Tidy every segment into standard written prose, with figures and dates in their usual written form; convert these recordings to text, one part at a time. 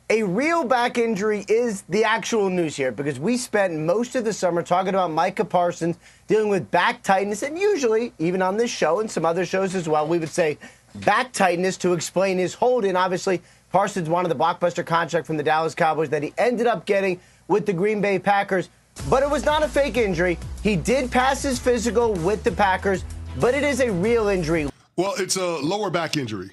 A real back injury is the actual news here because we spent most of the summer talking about Micah Parsons dealing with back tightness, and usually, even on this show and some other shows as well, we would say back tightness to explain his holding. Obviously, Parsons wanted the blockbuster contract from the Dallas Cowboys that he ended up getting with the Green Bay Packers, but it was not a fake injury. He did pass his physical with the Packers, but it is a real injury. Well, it's a lower back injury.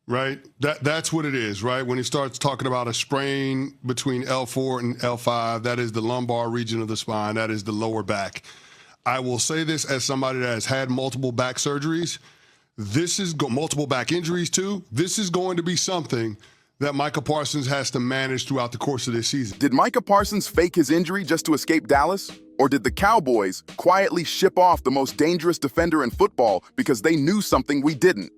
Right? That's what it is, right? When he starts talking about a sprain between L4 and L5, that is the lumbar region of the spine. That is the lower back. I will say this as somebody that has had multiple back surgeries. This is multiple back injuries, too. This is going to be something that Micah Parsons has to manage throughout the course of this season. Did Micah Parsons fake his injury just to escape Dallas? Or did the Cowboys quietly ship off the most dangerous defender in football because they knew something we didn't?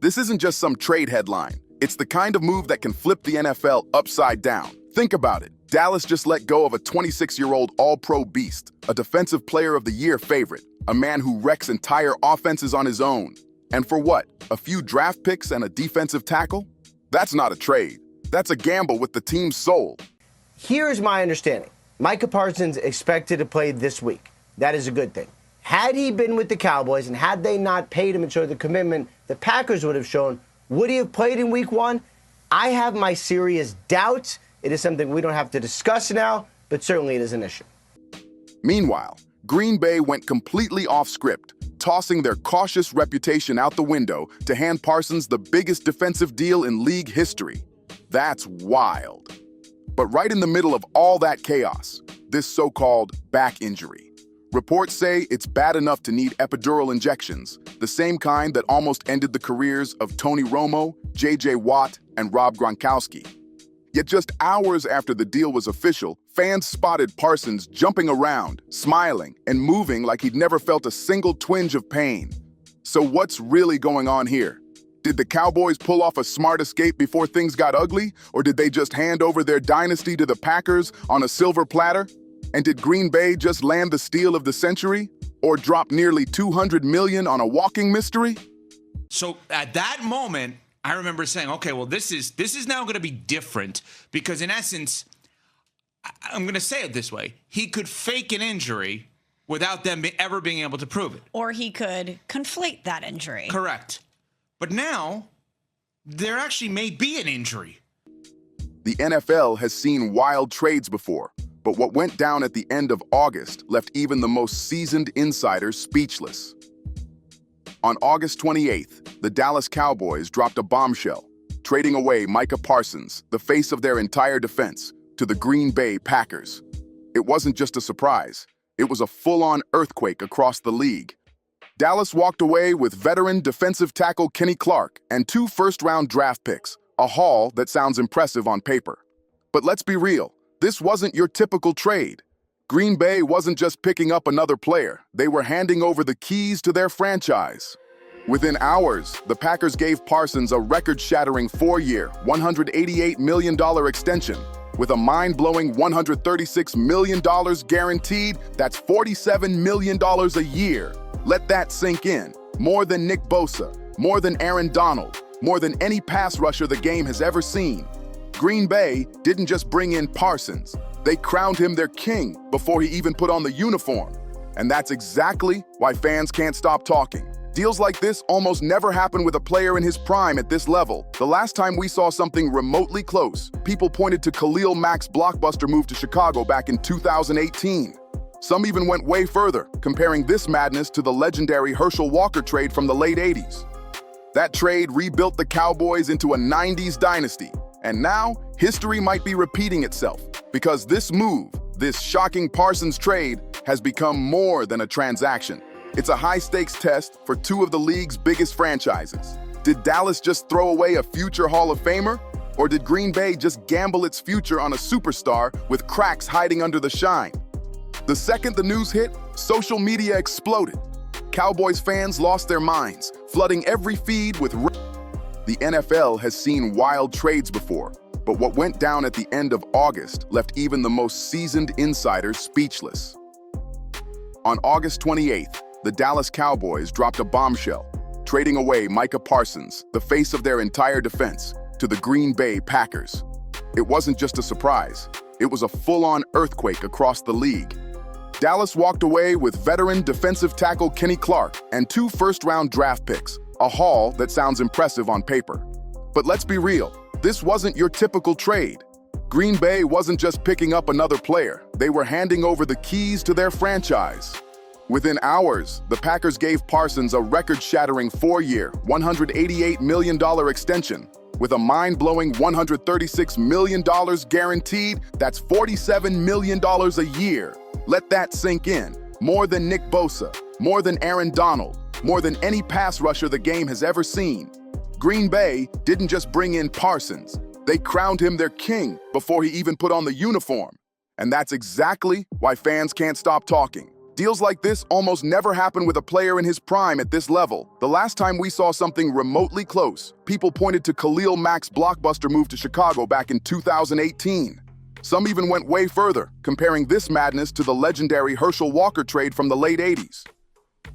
This isn't just some trade headline. It's the kind of move that can flip the NFL upside down. Think about it. Dallas just let go of a 26-year-old all-pro beast, a defensive player of the year favorite, a man who wrecks entire offenses on his own. And for what? A few draft picks and a defensive tackle? That's not a trade. That's a gamble with the team's soul. Here's my understanding. Micah Parsons expected to play this week. That is a good thing. Had he been with the Cowboys and had they not paid him and showed the commitment the Packers would have shown, would he have played in week one? I have my serious doubts. It is something we don't have to discuss now, but certainly it is an issue. Meanwhile, Green Bay went completely off script, tossing their cautious reputation out the window to hand Parsons the biggest defensive deal in league history. That's wild. But right in the middle of all that chaos, this so-called back injury. Reports say it's bad enough to need epidural injections, the same kind that almost ended the careers of Tony Romo, J.J. Watt, and Rob Gronkowski. Yet just hours after the deal was official, fans spotted Parsons jumping around, smiling, and moving like he'd never felt a single twinge of pain. So what's really going on here? Did the Cowboys pull off a smart escape before things got ugly, or did they just hand over their dynasty to the Packers on a silver platter? And did Green Bay just land the steal of the century? Or drop nearly $200 million on a walking mystery? So at that moment, I remember saying, okay, well, this is now going to be different because in essence, I'm going to say it this way. He could fake an injury without them ever being able to prove it. Or he could conflate that injury. Correct. But now there actually may be an injury. The N.F.L. has seen wild trades before. But what went down at the end of August left even the most seasoned insiders speechless. On August 28th, the Dallas Cowboys dropped a bombshell, trading away Micah Parsons, the face of their entire defense, to the Green Bay Packers. It wasn't just a surprise. It was a full-on earthquake across the league. Dallas walked away with veteran defensive tackle Kenny Clark and 2 first-round draft picks, a haul that sounds impressive on paper. But let's be real. This wasn't your typical trade. Green Bay wasn't just picking up another player. They were handing over the keys to their franchise. Within hours, the Packers gave Parsons a record-shattering 4-year, $188 million extension. With a mind-blowing $136 million guaranteed, that's $47 million a year. Let that sink in. More than Nick Bosa, more than Aaron Donald, more than any pass rusher the game has ever seen. Green Bay didn't just bring in Parsons. They crowned him their king before he even put on the uniform. And that's exactly why fans can't stop talking. Deals like this almost never happen with a player in his prime at this level. The last time we saw something remotely close, people pointed to Khalil Mack's blockbuster move to Chicago back in 2018. Some even went way further, comparing this madness to the legendary Herschel Walker trade from the late 80s. That trade rebuilt the Cowboys into a 90s dynasty. And now, history might be repeating itself, because this move, this shocking Parsons trade, has become more than a transaction. It's a high-stakes test for 2 of the league's biggest franchises. Did Dallas just throw away a future Hall of Famer? Or did Green Bay just gamble its future on a superstar with cracks hiding under the shine? The second the news hit, social media exploded. Cowboys fans lost their minds, flooding every feed with The N.F.L. has seen wild trades before, but what went down at the end of August left even the most seasoned insiders speechless. On August 28th, the Dallas Cowboys dropped a bombshell, trading away Micah Parsons, the face of their entire defense, to the Green Bay Packers. It wasn't just a surprise. It was a full-on earthquake across the league. Dallas walked away with veteran defensive tackle Kenny Clark and 2 first-round draft picks, a haul that sounds impressive on paper. But let's be real, this wasn't your typical trade. Green Bay wasn't just picking up another player, they were handing over the keys to their franchise. Within hours, the Packers gave Parsons a record-shattering 4-year, $188 million extension. With a mind-blowing $136 million guaranteed, that's $47 million a year. Let that sink in. More than Nick Bosa, more than Aaron Donald, more than any pass rusher the game has ever seen. Green Bay didn't just bring in Parsons, they crowned him their king before he even put on the uniform. And that's exactly why fans can't stop talking. Deals like this almost never happen with a player in his prime at this level. The last time we saw something remotely close, people pointed to Khalil Mack's blockbuster move to Chicago back in 2018. Some even went way further, comparing this madness to the legendary Herschel Walker trade from the late 80s.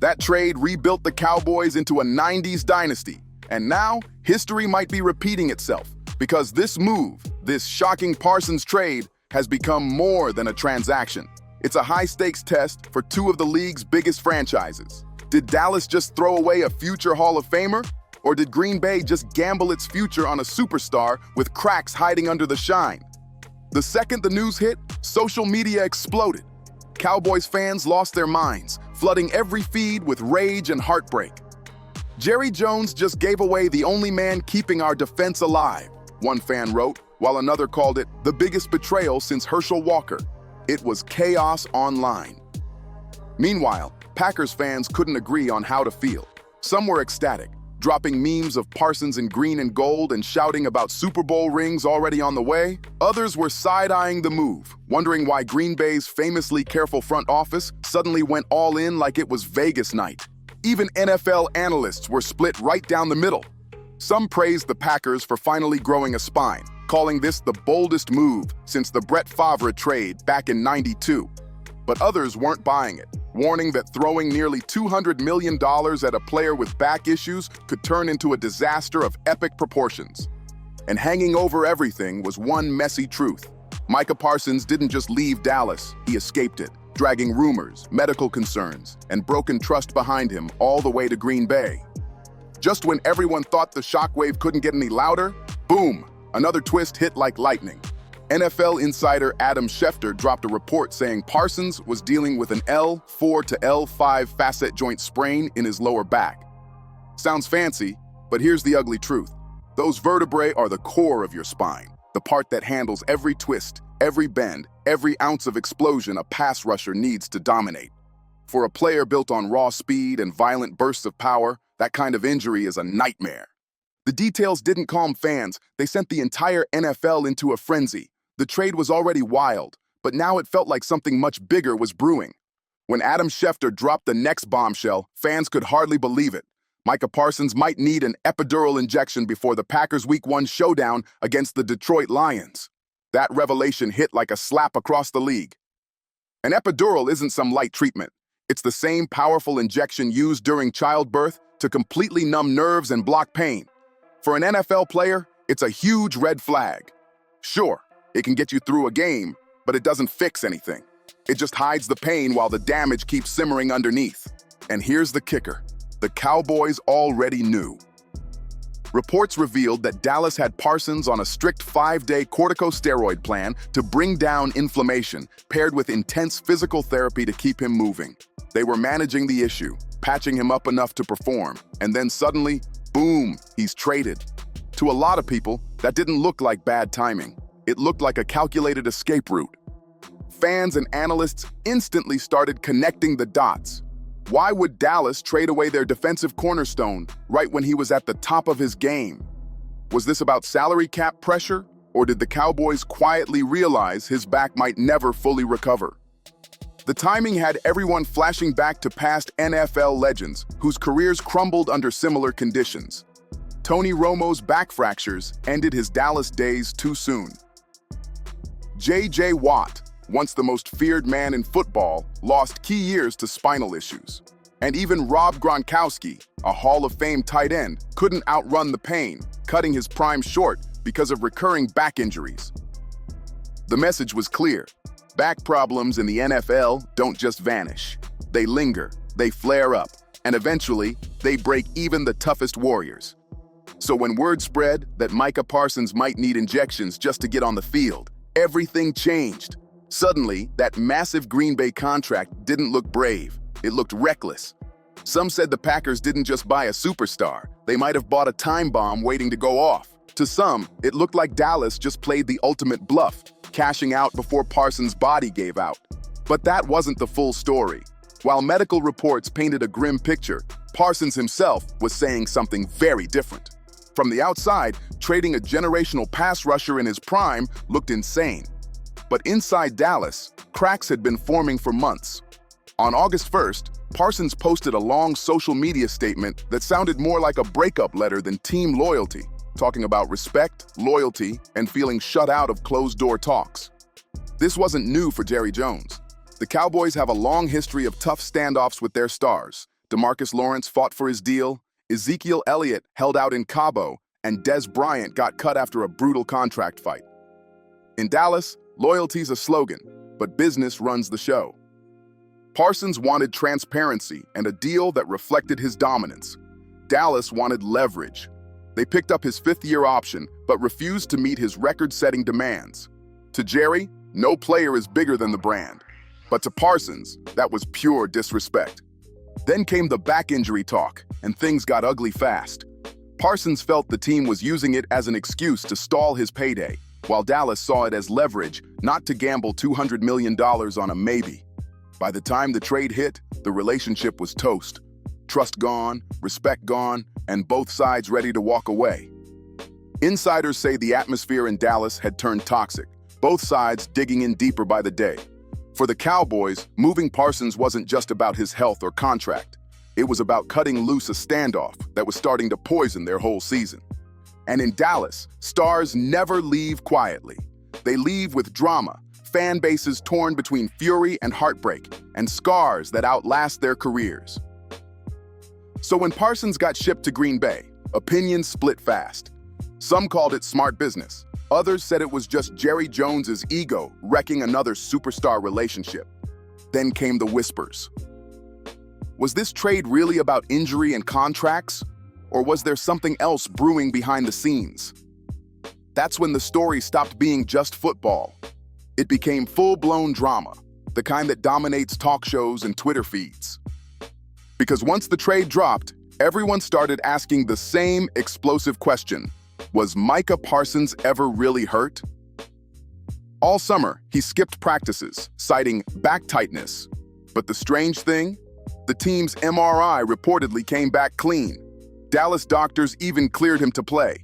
That trade rebuilt the Cowboys into a 90s dynasty, and now history might be repeating itself, because this move, this shocking Parsons trade, has become more than a transaction. It's a high-stakes test for 2 of the league's biggest franchises. Did Dallas just throw away a future Hall of Famer? Or did Green Bay just gamble its future on a superstar with cracks hiding under the shine? The second the news hit, social media exploded. Cowboys fans lost their minds, flooding every feed with rage and heartbreak. Jerry Jones just gave away the only man keeping our defense alive, one fan wrote, while another called it the biggest betrayal since Herschel Walker. It was chaos online. Meanwhile, Packers fans couldn't agree on how to feel. Some were ecstatic, dropping memes of Parsons in green and gold and shouting about Super Bowl rings already on the way. Others were side-eyeing the move, wondering why Green Bay's famously careful front office suddenly went all in like it was Vegas night. Even N.F.L. analysts were split right down the middle. Some praised the Packers for finally growing a spine, calling this the boldest move since the Brett Favre trade back in '92. But others weren't buying it, warning that throwing nearly $200 million at a player with back issues could turn into a disaster of epic proportions. And hanging over everything was one messy truth. Micah Parsons didn't just leave Dallas, he escaped it, dragging rumors, medical concerns, and broken trust behind him all the way to Green Bay. Just when everyone thought the shockwave couldn't get any louder, boom! Another twist hit like lightning. N.F.L. insider Adam Schefter dropped a report saying Parsons was dealing with an L4 to L5 facet joint sprain in his lower back. Sounds fancy, but here's the ugly truth. Those vertebrae are the core of your spine, the part that handles every twist, every bend, every ounce of explosion a pass rusher needs to dominate. For a player built on raw speed and violent bursts of power, that kind of injury is a nightmare. The details didn't calm fans, they sent the entire NFL into a frenzy. The trade was already wild, but now it felt like something much bigger was brewing. When Adam Schefter dropped the next bombshell, fans could hardly believe it. Micah Parsons might need an epidural injection before the Packers' Week 1 showdown against the Detroit Lions. That revelation hit like a slap across the league. An epidural isn't some light treatment. It's the same powerful injection used during childbirth to completely numb nerves and block pain. For an NFL player, it's a huge red flag. Sure, it can get you through a game, but it doesn't fix anything. It just hides the pain while the damage keeps simmering underneath. And here's the kicker. The Cowboys already knew. Reports revealed that Dallas had Parsons on a strict 5-day corticosteroid plan to bring down inflammation, paired with intense physical therapy to keep him moving. They were managing the issue, patching him up enough to perform, and then suddenly, boom, he's traded. To a lot of people, that didn't look like bad timing. It looked like a calculated escape route. Fans and analysts instantly started connecting the dots. Why would Dallas trade away their defensive cornerstone right when he was at the top of his game? Was this about salary cap pressure, or did the Cowboys quietly realize his back might never fully recover? The timing had everyone flashing back to past N.F.L. legends whose careers crumbled under similar conditions. Tony Romo's back fractures ended his Dallas days too soon. J.J. Watt, once the most feared man in football, lost key years to spinal issues. And even Rob Gronkowski, a Hall of Fame tight end, couldn't outrun the pain, cutting his prime short because of recurring back injuries. The message was clear. Back problems in the N.F.L. don't just vanish. They linger, they flare up, and eventually, they break even the toughest warriors. So when word spread that Micah Parsons might need injections just to get on the field, everything changed. Suddenly, that massive Green Bay contract didn't look brave. It looked reckless. Some said the Packers didn't just buy a superstar. They might have bought a time bomb waiting to go off. To some, it looked like Dallas just played the ultimate bluff, cashing out before Parsons' body gave out. But that wasn't the full story. While medical reports painted a grim picture, Parsons himself was saying something very different. From the outside, trading a generational pass rusher in his prime looked insane. But inside Dallas, cracks had been forming for months. On August 1st, Parsons posted a long social media statement that sounded more like a breakup letter than team loyalty, talking about respect, loyalty, and feeling shut out of closed-door talks. This wasn't new for Jerry Jones. The Cowboys have a long history of tough standoffs with their stars. DeMarcus Lawrence fought for his deal, Ezekiel Elliott held out in Cabo, and Dez Bryant got cut after a brutal contract fight. In Dallas, loyalty's a slogan, but business runs the show. Parsons wanted transparency and a deal that reflected his dominance. Dallas wanted leverage. They picked up his fifth-year option, but refused to meet his record-setting demands. To Jerry, no player is bigger than the brand. But to Parsons, that was pure disrespect. Then came the back injury talk, and things got ugly fast. Parsons felt the team was using it as an excuse to stall his payday, while Dallas saw it as leverage, not to gamble $200 million on a maybe. By the time the trade hit, the relationship was toast. Trust gone, respect gone, and both sides ready to walk away. Insiders say the atmosphere in Dallas had turned toxic, both sides digging in deeper by the day. For the Cowboys, moving Parsons wasn't just about his health or contract. It was about cutting loose a standoff that was starting to poison their whole season. And in Dallas, stars never leave quietly. They leave with drama, fan bases torn between fury and heartbreak, and scars that outlast their careers. So when Parsons got shipped to Green Bay, opinions split fast. Some called it smart business. Others said it was just Jerry Jones's ego wrecking another superstar relationship. Then came the whispers. Was this trade really about injury and contracts? Or was there something else brewing behind the scenes? That's when the story stopped being just football. It became full-blown drama, the kind that dominates talk shows and Twitter feeds. Because once the trade dropped, everyone started asking the same explosive question. Was Micah Parsons ever really hurt? All summer, he skipped practices, citing back tightness. But the strange thing? The team's MRI reportedly came back clean. Dallas doctors even cleared him to play.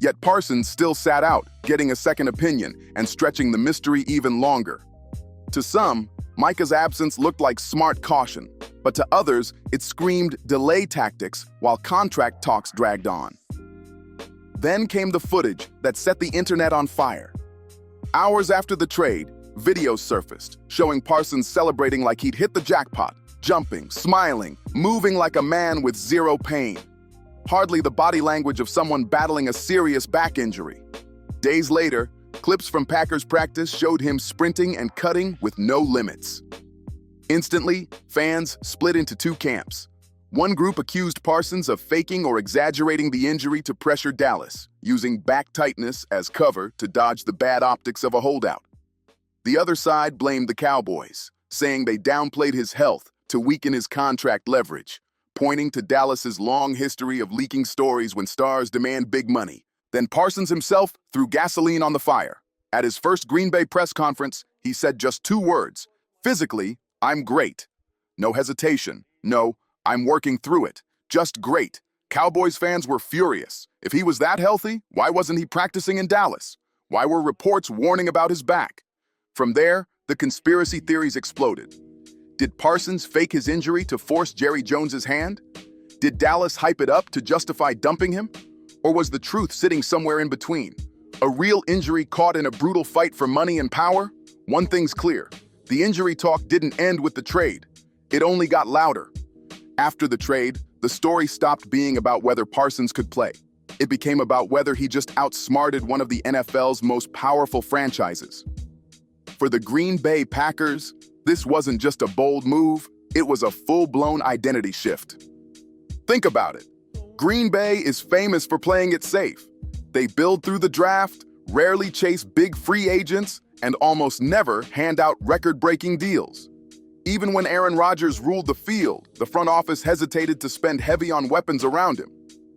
Yet Parsons still sat out, getting a second opinion and stretching the mystery even longer. To some, Micah's absence looked like smart caution, but to others, it screamed delay tactics while contract talks dragged on. Then came the footage that set the internet on fire. Hours after the trade, videos surfaced, showing Parsons celebrating like he'd hit the jackpot, jumping, smiling, moving like a man with zero pain. Hardly the body language of someone battling a serious back injury. Days later, clips from Packers practice showed him sprinting and cutting with no limits. Instantly, fans split into two camps. One group accused Parsons of faking or exaggerating the injury to pressure Dallas, using back tightness as cover to dodge the bad optics of a holdout. The other side blamed the Cowboys, saying they downplayed his health to weaken his contract leverage, pointing to Dallas's long history of leaking stories when stars demand big money. Then Parsons himself threw gasoline on the fire. At his first Green Bay press conference, he said just two words: physically, I'm great. No hesitation. No, I'm working through it. Just great. Cowboys fans were furious. If he was that healthy, why wasn't he practicing in Dallas? Why were reports warning about his back? From there, the conspiracy theories exploded. Did Parsons fake his injury to force Jerry Jones's hand? Did Dallas hype it up to justify dumping him? Or was the truth sitting somewhere in between? A real injury caught in a brutal fight for money and power? One thing's clear. The injury talk didn't end with the trade. It only got louder. After the trade, the story stopped being about whether Parsons could play. It became about whether he just outsmarted one of the NFL's most powerful franchises. For the Green Bay Packers, this wasn't just a bold move, it was a full-blown identity shift. Think about it. Green Bay is famous for playing it safe. They build through the draft, rarely chase big free agents, and almost never hand out record-breaking deals. Even when Aaron Rodgers ruled the field, the front office hesitated to spend heavy on weapons around him.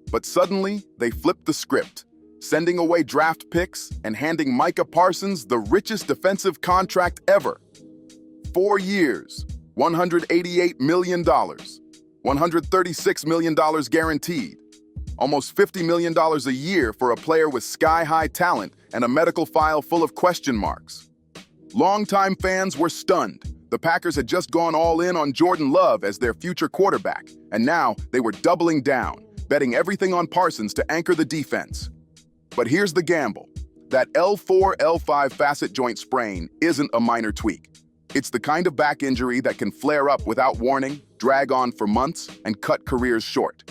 But suddenly, they flipped the script, sending away draft picks and handing Micah Parsons the richest defensive contract ever. 4 years, $188 million, $136 million guaranteed, almost $50 million a year for a player with sky-high talent and a medical file full of question marks. Longtime fans were stunned. The Packers had just gone all in on Jordan Love as their future quarterback, and now they were doubling down, betting everything on Parsons to anchor the defense. But here's the gamble. That L4, L5 facet joint sprain isn't a minor tweak. It's the kind of back injury that can flare up without warning, drag on for months, and cut careers short.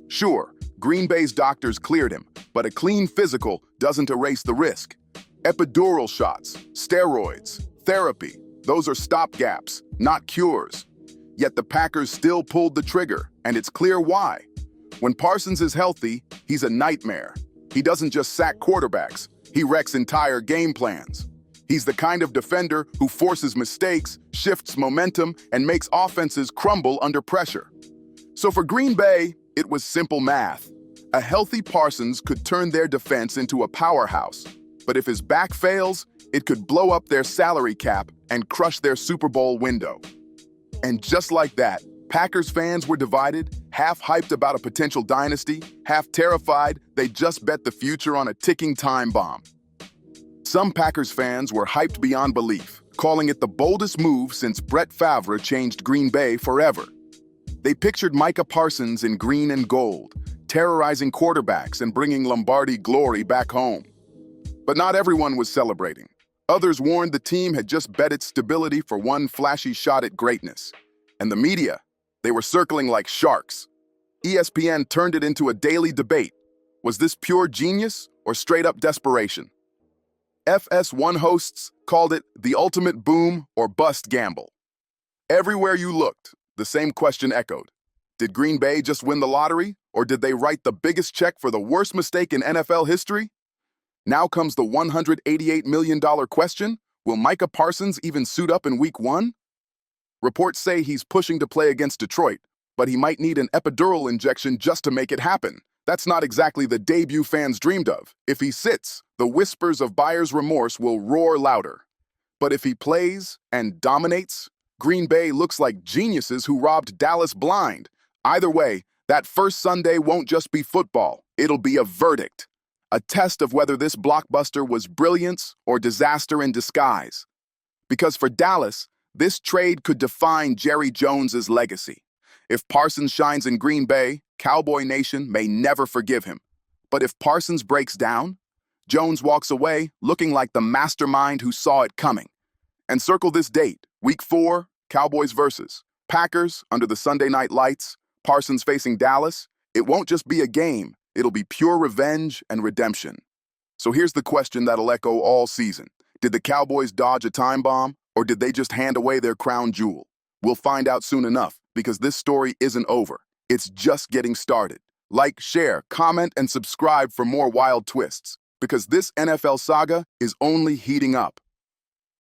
Sure, Green Bay's doctors cleared him, but a clean physical doesn't erase the risk. Epidural shots, steroids, therapy, those are stopgaps, not cures. Yet the Packers still pulled the trigger, and it's clear why. When Parsons is healthy, he's a nightmare. He doesn't just sack quarterbacks, he wrecks entire game plans. He's the kind of defender who forces mistakes, shifts momentum, and makes offenses crumble under pressure. So for Green Bay, it was simple math. A healthy Parsons could turn their defense into a powerhouse. But if his back fails, it could blow up their salary cap and crush their Super Bowl window. And just like that, Packers fans were divided, half hyped about a potential dynasty, half terrified they just bet the future on a ticking time bomb. Some Packers fans were hyped beyond belief, calling it the boldest move since Brett Favre changed Green Bay forever. They pictured Micah Parsons in green and gold, terrorizing quarterbacks and bringing Lombardi glory back home. But not everyone was celebrating. Others warned the team had just bet its stability for one flashy shot at greatness. And the media, they were circling like sharks. ESPN turned it into a daily debate. Was this pure genius or straight-up desperation? FS1 hosts called it the ultimate boom or bust gamble. Everywhere you looked, the same question echoed. Did Green Bay just win the lottery, or did they write the biggest check for the worst mistake in NFL history? Now comes the $188 million question. Will Micah Parsons even suit up in Week 1? Reports say he's pushing to play against Detroit, but he might need an epidural injection just to make it happen. That's not exactly the debut fans dreamed of. If he sits, the whispers of buyer's remorse will roar louder. But if he plays and dominates, Green Bay looks like geniuses who robbed Dallas blind. Either way, that first Sunday won't just be football. It'll be a verdict. A test of whether this blockbuster was brilliance or disaster in disguise. Because for Dallas, this trade could define Jerry Jones's legacy. If Parsons shines in Green Bay, Cowboy Nation may never forgive him. But if Parsons breaks down, Jones walks away looking like the mastermind who saw it coming. And circle this date, Week 4, Cowboys versus Packers under the Sunday night lights, Parsons facing Dallas. It won't just be a game, it'll be pure revenge and redemption. So here's the question that'll echo all season. Did the Cowboys dodge a time bomb, or did they just hand away their crown jewel? We'll find out soon enough, because this story isn't over. It's just getting started. Like, share, comment, and subscribe for more wild twists, because this NFL saga is only heating up.